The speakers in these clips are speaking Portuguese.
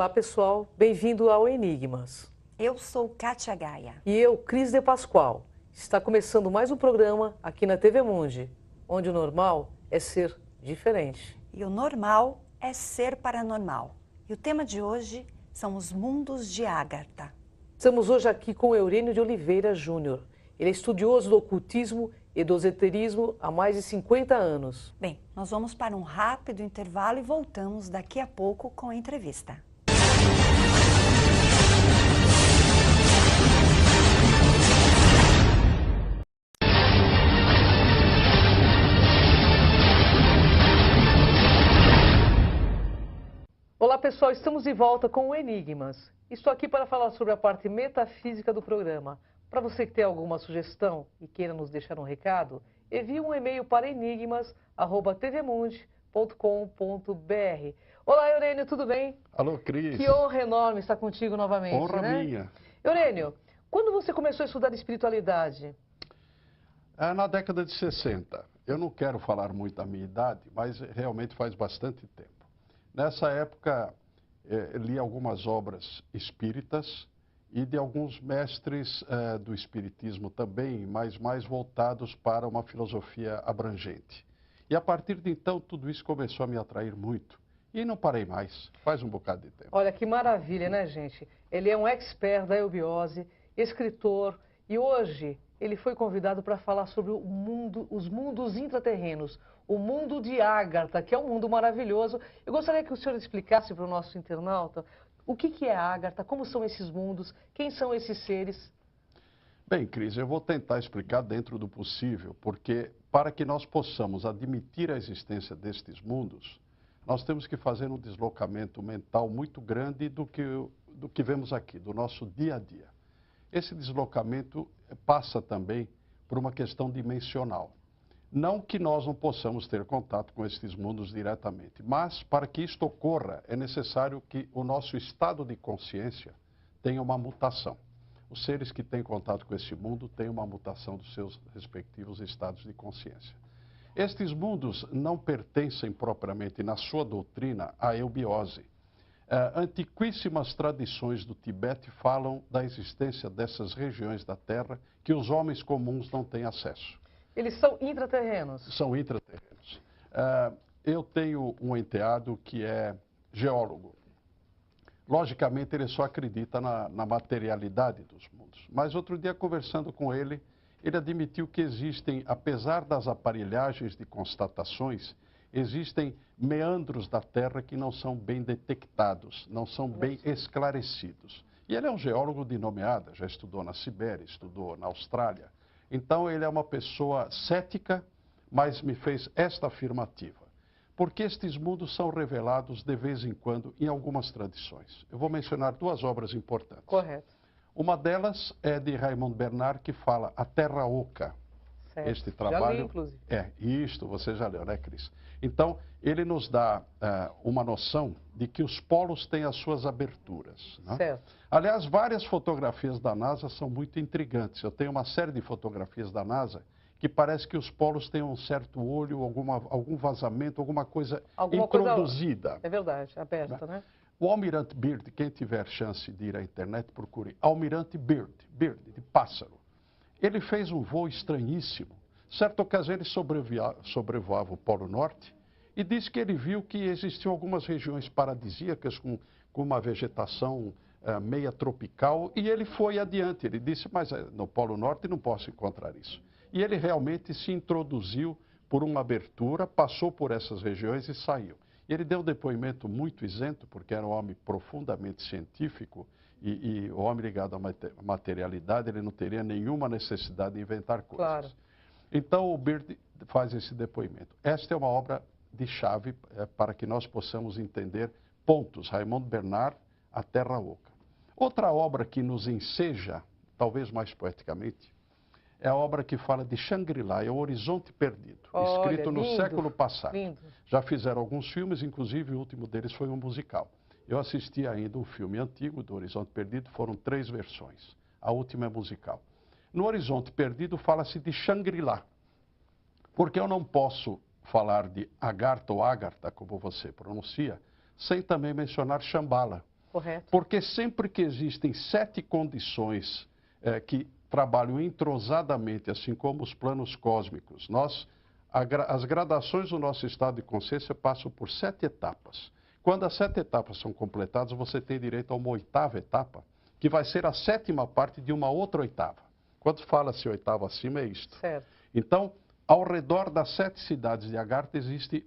Olá, pessoal. Bem-vindo ao Enigmas. Eu sou Kátia Gaia. E eu, Cris de Pascoal. Está começando mais um programa aqui na TV Mundi, onde o normal é ser diferente. E o normal é ser paranormal. E o tema de hoje são os mundos de Agartha. Estamos hoje aqui com Eurênio de Oliveira Júnior. Ele é estudioso do ocultismo e do esoterismo há mais de 50 anos. Bem, nós vamos para um rápido intervalo e voltamos daqui a pouco com a entrevista. Olá, pessoal. Estamos de volta com o Enigmas. Estou aqui para falar sobre a parte metafísica do programa. Para você que tem alguma sugestão e queira nos deixar um recado, envie um e-mail para enigmas@tvmundi.com.br. Olá, Eurênio, tudo bem? Alô, Cris. Que honra enorme estar contigo novamente, Honra né? minha. Eurênio, quando você começou a estudar espiritualidade? Na década de 60. Eu não quero falar muito da minha idade, mas realmente faz bastante tempo. Nessa época, li algumas obras espíritas e de alguns mestres do espiritismo também, mas mais voltados para uma filosofia abrangente. E a partir de então, tudo isso começou a me atrair muito. E não parei mais, faz um bocado de tempo. Olha que maravilha, né, gente? Ele é um expert da eubiose, escritor, e hoje ele foi convidado para falar sobre o mundo, os mundos intraterrenos, o mundo de Agartha, que é um mundo maravilhoso. Eu gostaria que o senhor explicasse para o nosso internauta o que é Agartha, como são esses mundos, quem são esses seres? Bem, Cris, eu vou tentar explicar dentro do possível, porque para que nós possamos admitir a existência destes mundos, nós temos que fazer um deslocamento mental muito grande do que vemos aqui, do nosso dia a dia. Esse deslocamento passa também por uma questão dimensional. Não que nós não possamos ter contato com estes mundos diretamente, mas para que isto ocorra é necessário que o nosso estado de consciência tenha uma mutação. Os seres que têm contato com esse mundo têm uma mutação dos seus respectivos estados de consciência. Estes mundos não pertencem propriamente, na sua doutrina, à eubiose. Antiquíssimas tradições do Tibete falam da existência dessas regiões da Terra que os homens comuns não têm acesso. Eles são intraterrenos? São intraterrenos. Eu tenho um enteado que é geólogo. Logicamente, ele só acredita na materialidade dos mundos. Mas outro dia, conversando com ele, ele admitiu que existem, apesar das aparelhagens de constatações, existem meandros da Terra que não são bem detectados, não são bem esclarecidos. E ele é um geólogo de nomeada, já estudou na Sibéria, estudou na Austrália. Então, ele é uma pessoa cética, mas me fez esta afirmativa. Porque estes mundos são revelados de vez em quando em algumas tradições. Eu vou mencionar duas obras importantes. Correto. Uma delas é de Raymond Bernard, que fala A Terra Oca. Certo. Este trabalho. Já li, inclusive. Isto você já leu, né, Cris? Então, ele nos dá uma noção de que os polos têm as suas aberturas. Né? Certo. Aliás, várias fotografias da NASA são muito intrigantes. Eu tenho uma série de fotografias da NASA que parece que os polos têm um certo olho, algum vazamento, alguma coisa introduzida. É verdade, aberta, né? O Almirante Byrd, quem tiver chance de ir à internet, procure Almirante Byrd, de pássaro. Ele fez um voo estranhíssimo. Certa ocasião ele sobrevoava o Polo Norte e disse que ele viu que existiam algumas regiões paradisíacas com uma vegetação meia tropical e ele foi adiante. Ele disse, mas no Polo Norte não posso encontrar isso. E ele realmente se introduziu por uma abertura, passou por essas regiões e saiu. E ele deu um depoimento muito isento, porque era um homem profundamente científico e o homem ligado à materialidade, ele não teria nenhuma necessidade de inventar coisas. Claro. Então, o Byrd faz esse depoimento. Esta é uma obra de chave para que nós possamos entender pontos. Raymond Bernard, A Terra Oca. Outra obra que nos enseja, talvez mais poeticamente, é a obra que fala de Shangri-La, é o Horizonte Perdido, escrito no século passado. Lindo. Já fizeram alguns filmes, inclusive o último deles foi um musical. Eu assisti ainda um filme antigo do Horizonte Perdido, foram 3 versões. A última é musical. No Horizonte Perdido fala-se de Shangri-La, porque eu não posso falar de Agartha ou Agartha, como você pronuncia, sem também mencionar Shambhala. Correto. Porque sempre que existem 7 condições que trabalham entrosadamente, assim como os planos cósmicos, as gradações do nosso estado de consciência passam por 7 etapas. Quando as 7 etapas são completadas, você tem direito a uma 8ª etapa, que vai ser a 7ª parte de uma outra 8ª. Quando fala-se 8ª acima, é isto. Certo. Então, ao redor das 7 cidades de Agartha, existe,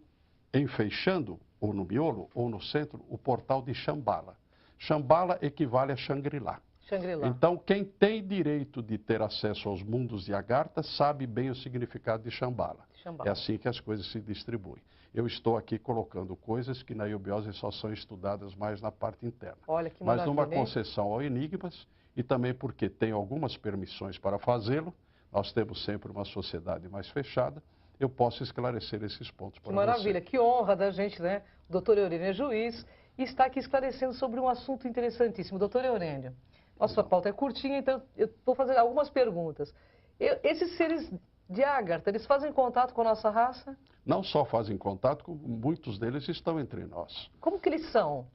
enfeixando, ou no miolo, ou no centro, o portal de Shambhala. Shambhala equivale a Shangri-La. Shangri-La. Então, quem tem direito de ter acesso aos mundos de Agartha sabe bem o significado de Shambhala. É assim que as coisas se distribuem. Eu estou aqui colocando coisas que na eubiose só são estudadas mais na parte interna. Olha que mas maravilha, numa concessão ao enigmas, e também porque tem algumas permissões para fazê-lo, nós temos sempre uma sociedade mais fechada, eu posso esclarecer esses pontos para você. Que maravilha, que honra da gente, né? O doutor Eurênio é juiz e está aqui esclarecendo sobre um assunto interessantíssimo. Doutor Eurênio, nossa pauta é curtinha, então eu vou fazer algumas perguntas. Esses seres de Agartha, eles fazem contato com a nossa raça? Não só fazem contato, como muitos deles estão entre nós. Como que eles são?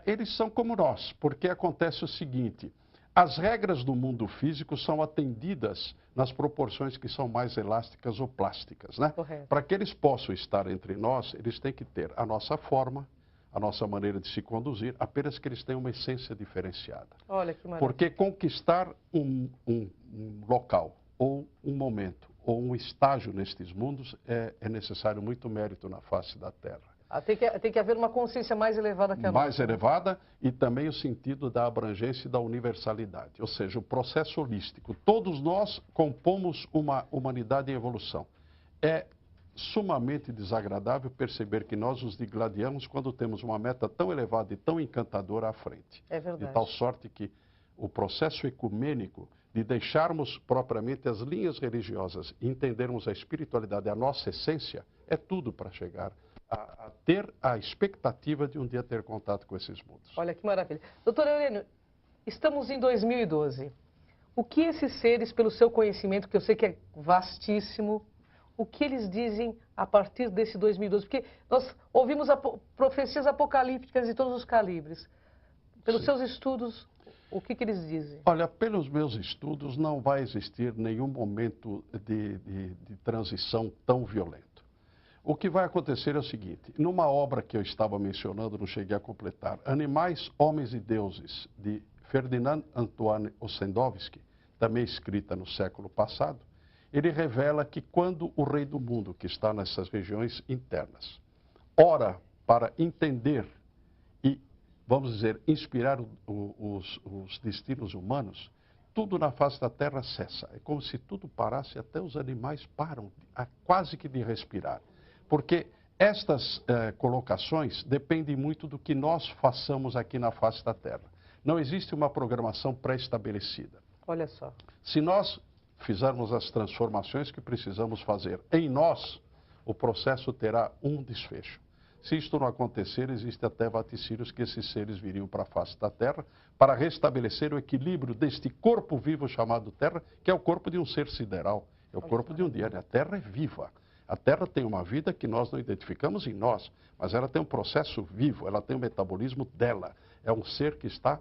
Eles são como nós, porque acontece o seguinte: as regras do mundo físico são atendidas nas proporções que são mais elásticas ou plásticas, né? Correto. Para que eles possam estar entre nós, eles têm que ter a nossa forma, a nossa maneira de se conduzir, apenas que eles tenham uma essência diferenciada. Olha que maravilha. Porque conquistar um local, ou um momento, ou um estágio nestes mundos, é necessário muito mérito na face da Terra. Tem que haver uma consciência mais elevada que a nossa. Mais elevada e também o sentido da abrangência e da universalidade, ou seja, o processo holístico. Todos nós compomos uma humanidade em evolução. É sumamente desagradável perceber que nós nos digladiamos quando temos uma meta tão elevada e tão encantadora à frente. É verdade. De tal sorte que o processo ecumênico de deixarmos propriamente as linhas religiosas e entendermos a espiritualidade, a nossa essência, é tudo para chegar a ter a expectativa de um dia ter contato com esses mundos. Olha que maravilha. Doutor Eurênio, estamos em 2012. O que esses seres, pelo seu conhecimento, que eu sei que é vastíssimo, o que eles dizem a partir desse 2012? Porque nós ouvimos profecias apocalípticas de todos os calibres. Pelos seus estudos, o que eles dizem? Olha, pelos meus estudos, não vai existir nenhum momento de transição tão violento. O que vai acontecer é o seguinte: numa obra que eu estava mencionando, não cheguei a completar, Animais, Homens e Deuses, de Ferdinand Antoine Ossendowski, também escrita no século passado, ele revela que quando o rei do mundo, que está nessas regiões internas, ora para entender e, vamos dizer, inspirar os destinos humanos, tudo na face da terra cessa. É como se tudo parasse, até os animais param quase que de respirar. Porque estas colocações dependem muito do que nós façamos aqui na face da Terra. Não existe uma programação pré-estabelecida. Olha só. Se nós fizermos as transformações que precisamos fazer em nós, o processo terá um desfecho. Se isto não acontecer, existe até vaticínios que esses seres viriam para a face da Terra para restabelecer o equilíbrio deste corpo vivo chamado Terra, que é o corpo de um ser sideral, é o corpo de um dia. A Terra é viva. A Terra tem uma vida que nós não identificamos em nós, mas ela tem um processo vivo, ela tem o metabolismo dela. É um ser que está,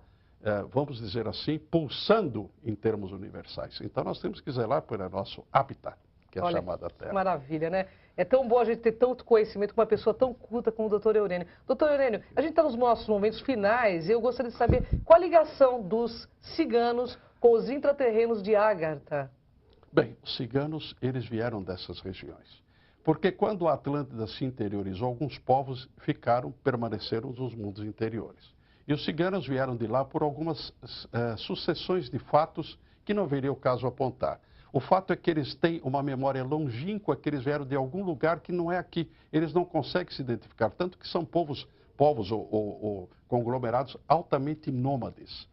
vamos dizer assim, pulsando em termos universais. Então nós temos que zelar pelo nosso habitat, que é a chamada Terra. Que maravilha, né? É tão bom a gente ter tanto conhecimento com uma pessoa tão culta como o doutor Eurênio. Doutor Eurênio, a gente está nos nossos momentos finais e eu gostaria de saber qual a ligação dos ciganos com os intraterrenos de Agartha. Bem, os ciganos, eles vieram dessas regiões. Porque quando a Atlântida se interiorizou, alguns povos permaneceram nos mundos interiores. E os ciganos vieram de lá por algumas sucessões de fatos que não veria o caso apontar. O fato é que eles têm uma memória longínqua, que eles vieram de algum lugar que não é aqui. Eles não conseguem se identificar, tanto que são povos ou conglomerados altamente nômades.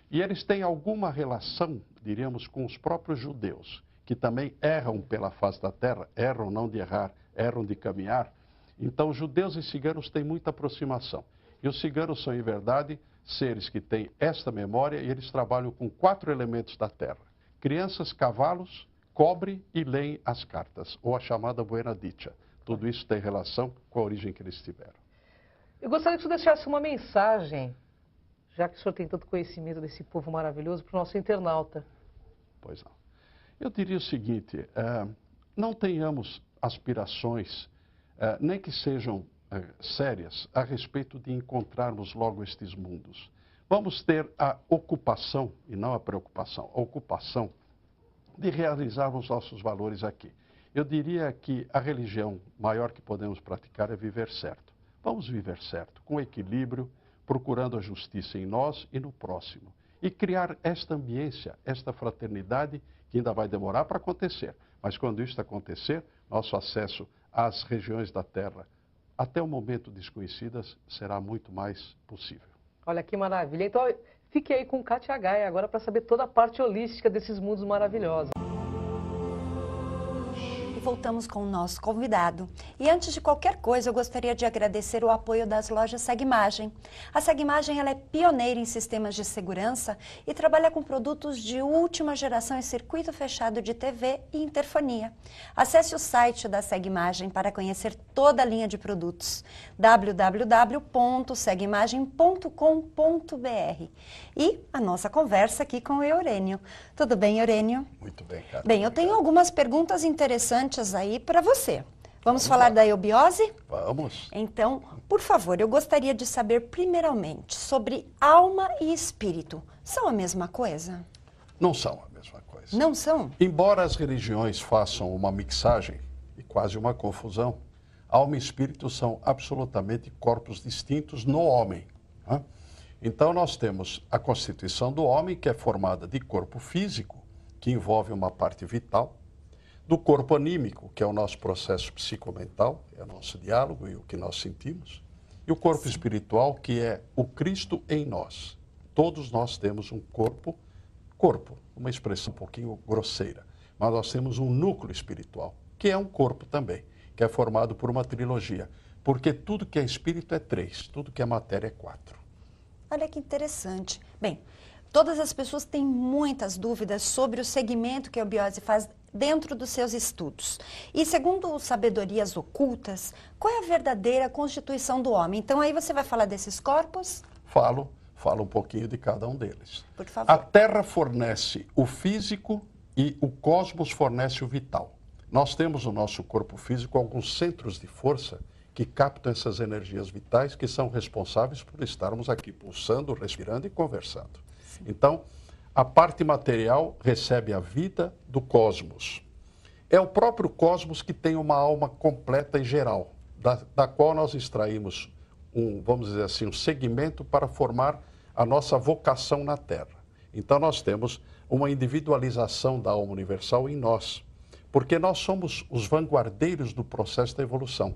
E eles têm alguma relação, diríamos, com os próprios judeus, que também erram pela face da terra, erram não de errar, erram de caminhar. Então, judeus e ciganos têm muita aproximação. E os ciganos são, em verdade, seres que têm esta memória e eles trabalham com 4 elementos da terra: crianças, cavalos, cobre e leem as cartas, ou a chamada Buena Dicha. Tudo isso tem relação com a origem que eles tiveram. Eu gostaria que você deixasse uma mensagem já que o senhor tem tanto conhecimento desse povo maravilhoso, para o nosso internauta. Pois não. Eu diria o seguinte, não tenhamos aspirações, nem que sejam sérias, a respeito de encontrarmos logo estes mundos. Vamos ter a ocupação, e não a preocupação, a ocupação de realizarmos nossos valores aqui. Eu diria que a religião maior que podemos praticar é viver certo. Vamos viver certo, com equilíbrio, procurando a justiça em nós e no próximo. E criar esta ambiência, esta fraternidade, que ainda vai demorar para acontecer. Mas quando isso acontecer, nosso acesso às regiões da Terra, até o momento desconhecidas, será muito mais possível. Olha que maravilha. Então, fique aí com Kátia Gaia agora para saber toda a parte holística desses mundos maravilhosos. Voltamos com o nosso convidado. E antes de qualquer coisa, eu gostaria de agradecer o apoio das lojas Segimagem. A Segimagem ela é pioneira em sistemas de segurança e trabalha com produtos de última geração em circuito fechado de TV e interfonia. Acesse o site da Segimagem para conhecer toda a linha de produtos. www.segimagem.com.br. E a nossa conversa aqui com o Eurênio. Tudo bem, Eurênio? Muito bem, cara. Bem, eu tenho algumas perguntas interessantes aí para você. Vamos falar da eubiose? Vamos. Então, por favor, eu gostaria de saber primeiramente sobre alma e espírito. São a mesma coisa? Não são a mesma coisa. Não são? Embora as religiões façam uma mixagem e quase uma confusão, alma e espírito são absolutamente corpos distintos no homem. Né? Então nós temos a constituição do homem, que é formada de corpo físico, que envolve uma parte vital, do corpo anímico, que é o nosso processo psicomental, é o nosso diálogo e o que nós sentimos, e o corpo espiritual, que é o Cristo em nós. Todos nós temos um corpo, uma expressão um pouquinho grosseira, mas nós temos um núcleo espiritual, que é um corpo também, que é formado por uma trilogia, porque tudo que é espírito é 3, tudo que é matéria é 4. Olha que interessante. Bem, todas as pessoas têm muitas dúvidas sobre o segmento que a eubiose faz dentro dos seus estudos. E segundo sabedorias ocultas, qual é a verdadeira constituição do homem? Então aí você vai falar desses corpos? Falo um pouquinho de cada um deles. Por favor. A Terra fornece o físico e o cosmos fornece o vital. Nós temos no nosso corpo físico alguns centros de força que captam essas energias vitais que são responsáveis por estarmos aqui pulsando, respirando e conversando. Sim. Então, a parte material recebe a vida do cosmos. É o próprio cosmos que tem uma alma completa e geral, da qual nós extraímos vamos dizer assim, um segmento para formar a nossa vocação na Terra. Então nós temos uma individualização da alma universal em nós, porque nós somos os vanguardeiros do processo da evolução.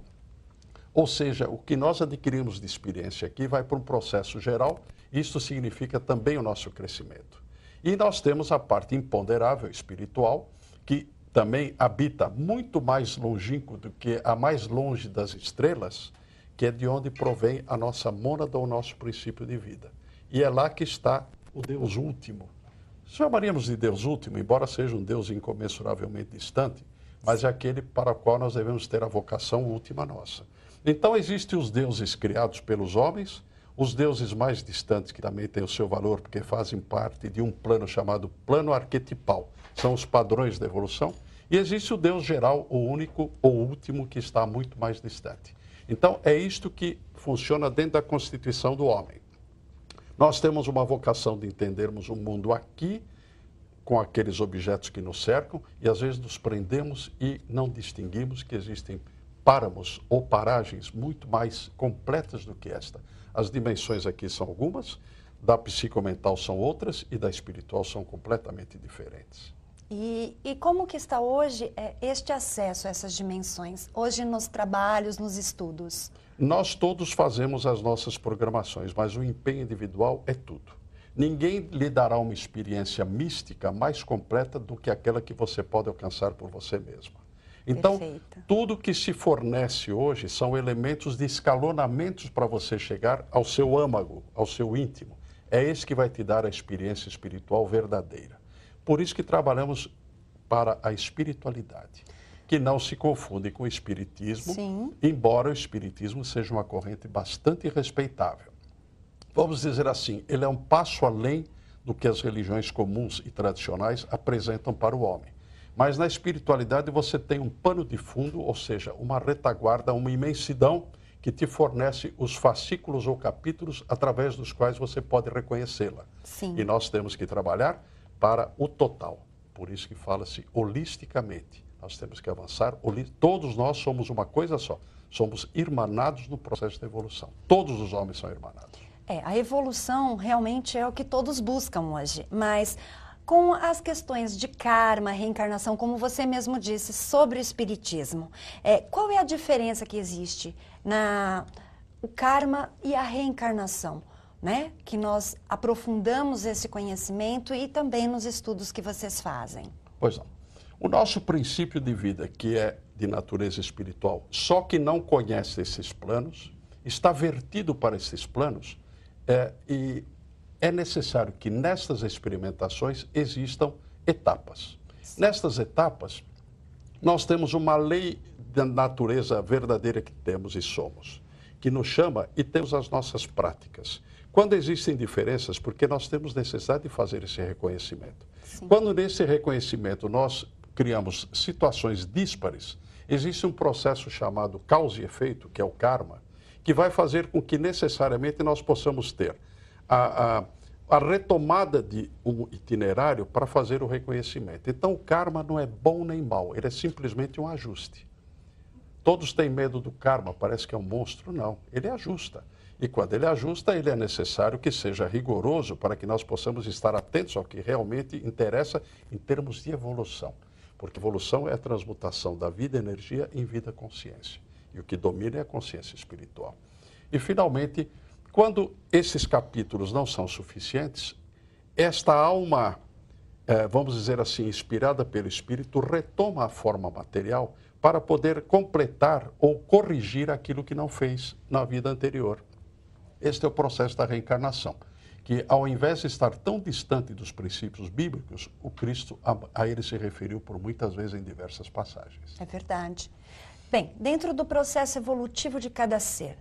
Ou seja, o que nós adquirimos de experiência aqui vai para um processo geral, e isso significa também o nosso crescimento. E nós temos a parte imponderável espiritual, que também habita muito mais longínquo do que a mais longe das estrelas, que é de onde provém a nossa mônada, o nosso princípio de vida. E é lá que está o Deus último. Chamaríamos de Deus último, embora seja um Deus incomensuravelmente distante, mas é aquele para o qual nós devemos ter a vocação última nossa. Então existem os deuses criados pelos homens, os deuses mais distantes, que também têm o seu valor, porque fazem parte de um plano chamado plano arquetipal. São os padrões da evolução. E existe o Deus geral, o único ou último, que está muito mais distante. Então, é isto que funciona dentro da constituição do homem. Nós temos uma vocação de entendermos o mundo aqui, com aqueles objetos que nos cercam, e às vezes nos prendemos e não distinguimos que existem páramos ou paragens muito mais completas do que esta. As dimensões aqui são algumas, da psicomental são outras e da espiritual são completamente diferentes. E como que está hoje este acesso a essas dimensões? Hoje nos trabalhos, nos estudos? Nós todos fazemos as nossas programações, mas o empenho individual é tudo. Ninguém lhe dará uma experiência mística mais completa do que aquela que você pode alcançar por você mesma. Então, Perfeito. Tudo que se fornece hoje são elementos de escalonamentos para você chegar ao seu âmago, ao seu íntimo. É esse que vai te dar a experiência espiritual verdadeira. Por isso que trabalhamos para a espiritualidade, que não se confunde com o espiritismo, Sim. embora o espiritismo seja uma corrente bastante respeitável. vamos dizer assim, ele é um passo além do que as religiões comuns e tradicionais apresentam para o homem. Mas na espiritualidade você tem um pano de fundo, ou seja, uma retaguarda, uma imensidão que te fornece os fascículos ou capítulos através dos quais você pode reconhecê-la. Sim. E nós temos que trabalhar para o total. Por isso que fala-se holisticamente. Nós temos que avançar. Todos nós somos uma coisa só. Somos irmanados no processo de evolução. Todos os homens são irmanados. A evolução realmente é o que todos buscam hoje, mas com as questões de karma, reencarnação, como você mesmo disse, sobre o espiritismo, qual é a diferença que existe o karma e a reencarnação, né? Que nós aprofundamos esse conhecimento e também nos estudos que vocês fazem. Pois não. O nosso princípio de vida, que é de natureza espiritual, só que não conhece esses planos, está vertido para esses planos, e é necessário que nestas experimentações existam etapas. Sim. Nestas etapas, nós temos uma lei da natureza verdadeira que temos e somos, que nos chama e temos as nossas práticas. Quando existem diferenças, porque nós temos necessidade de fazer esse reconhecimento. Sim. Quando nesse reconhecimento nós criamos situações díspares, existe um processo chamado causa e efeito, que é o karma, que vai fazer com que necessariamente nós possamos ter a retomada de um itinerário para fazer o reconhecimento. Então o karma não é bom nem mal, ele é simplesmente um ajuste. Todos têm medo do karma, parece que é um monstro. Não, ele ajusta. E quando ele ajusta, ele é necessário que seja rigoroso para que nós possamos estar atentos ao que realmente interessa em termos de evolução. Porque evolução é a transmutação da vida-energia em vida-consciência. E o que domina é a consciência espiritual. E, finalmente, quando esses capítulos não são suficientes, esta alma, vamos dizer assim, inspirada pelo Espírito, retoma a forma material para poder completar ou corrigir aquilo que não fez na vida anterior. Este é o processo da reencarnação, que ao invés de estar tão distante dos princípios bíblicos, o Cristo a ele se referiu por muitas vezes em diversas passagens. É verdade. Bem, dentro do processo evolutivo de cada ser,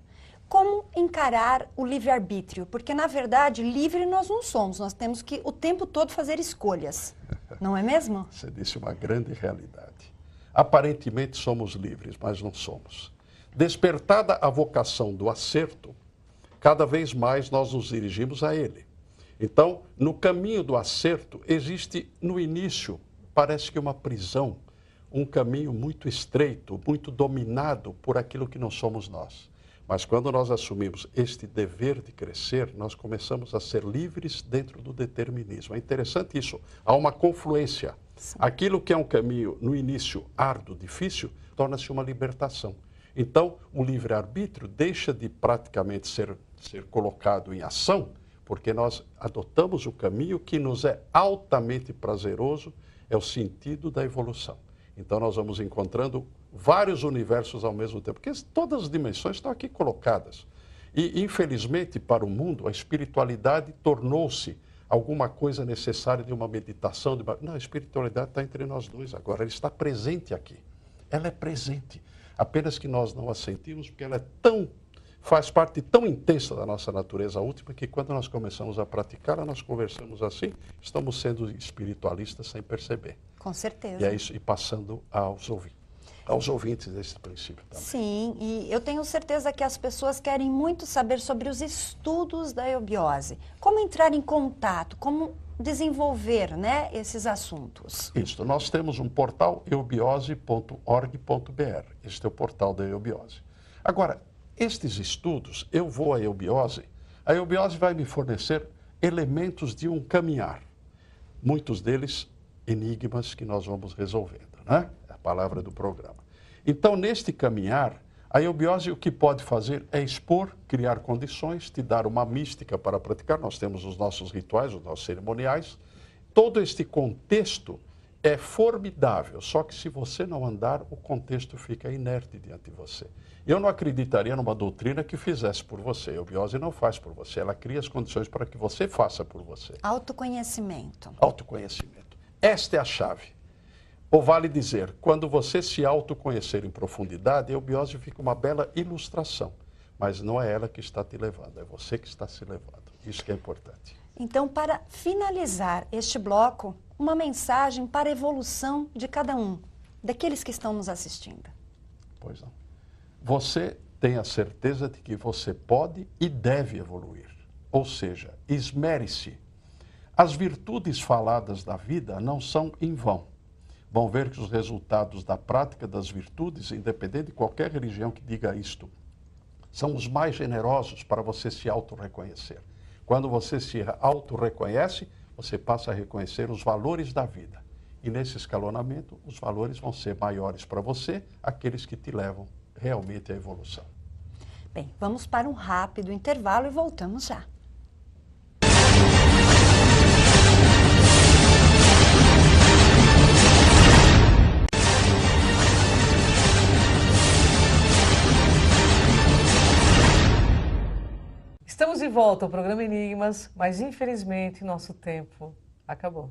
como encarar o livre-arbítrio? Porque, na verdade, livre nós não somos, nós temos que o tempo todo fazer escolhas, não é mesmo? Você disse uma grande realidade. Aparentemente somos livres, mas não somos. Despertada a vocação do acerto, cada vez mais nós nos dirigimos a ele. Então, no caminho do acerto, existe no início, parece que uma prisão, um caminho muito estreito, muito dominado por aquilo que não somos nós. Mas quando nós assumimos este dever de crescer, nós começamos a ser livres dentro do determinismo. É interessante isso, há uma confluência. Sim. Aquilo que é um caminho, no início, árduo, difícil, torna-se uma libertação. Então, o livre-arbítrio deixa de praticamente ser colocado em ação, porque nós adotamos o caminho que nos é altamente prazeroso, é o sentido da evolução. Então, nós vamos encontrando vários universos ao mesmo tempo, porque todas as dimensões estão aqui colocadas. E, infelizmente, para o mundo, a espiritualidade tornou-se alguma coisa necessária de uma meditação. Não, a espiritualidade está entre nós dois agora, ela está presente aqui. Ela é presente, apenas que nós não a sentimos, porque ela faz parte tão intensa da nossa natureza última, que quando nós começamos a praticá-la, nós conversamos assim, estamos sendo espiritualistas sem perceber. Com certeza. E é isso, e passando aos ouvintes desse princípio também. Sim, e eu tenho certeza que as pessoas querem muito saber sobre os estudos da eubiose. Como entrar em contato, como desenvolver, né, esses assuntos. Isso, nós temos um portal eubiose.org.br. Este é o portal da eubiose. Agora, estes estudos, eu vou à eubiose, a eubiose vai me fornecer elementos de um caminhar. Muitos deles, enigmas que nós vamos resolvendo, né? É a palavra do programa. Então, neste caminhar, a eubiose o que pode fazer é expor, criar condições, te dar uma mística para praticar. Nós temos os nossos rituais, os nossos cerimoniais. Todo este contexto é formidável, só que se você não andar, o contexto fica inerte diante de você. Eu não acreditaria numa doutrina que fizesse por você. A eubiose não faz por você, ela cria as condições para que você faça por você. Autoconhecimento. Autoconhecimento. Esta é a chave. Ou vale dizer, quando você se autoconhecer em profundidade, a eubiose fica uma bela ilustração. Mas não é ela que está te levando, é você que está se levando. Isso que é importante. Então, para finalizar este bloco, uma mensagem para a evolução de cada um, daqueles que estão nos assistindo. Pois não. Você tem a certeza de que você pode e deve evoluir. Ou seja, esmere-se. As virtudes faladas da vida não são em vão. Vão ver que os resultados da prática das virtudes, independente de qualquer religião que diga isto, são os mais generosos para você se autorreconhecer. Quando você se autorreconhece, você passa a reconhecer os valores da vida. E nesse escalonamento, os valores vão ser maiores para você, aqueles que te levam realmente à evolução. Bem, vamos para um rápido intervalo e voltamos já. Estamos de volta ao programa Enigmas, mas infelizmente nosso tempo acabou.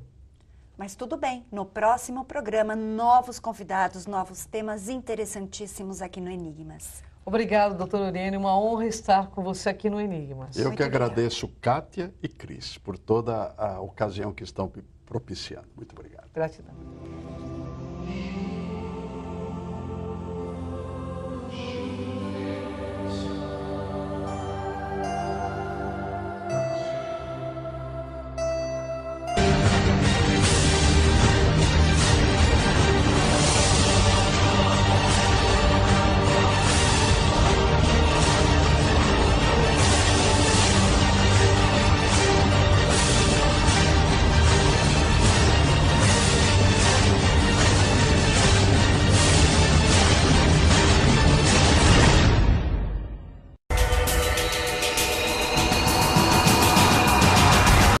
Mas tudo bem, no próximo programa, novos convidados, novos temas interessantíssimos aqui no Enigmas. Obrigado, doutora Oriene, uma honra estar com você aqui no Enigmas. Eu que agradeço, Kátia e Cris, por toda a ocasião que estão propiciando. Muito obrigado. Gratidão.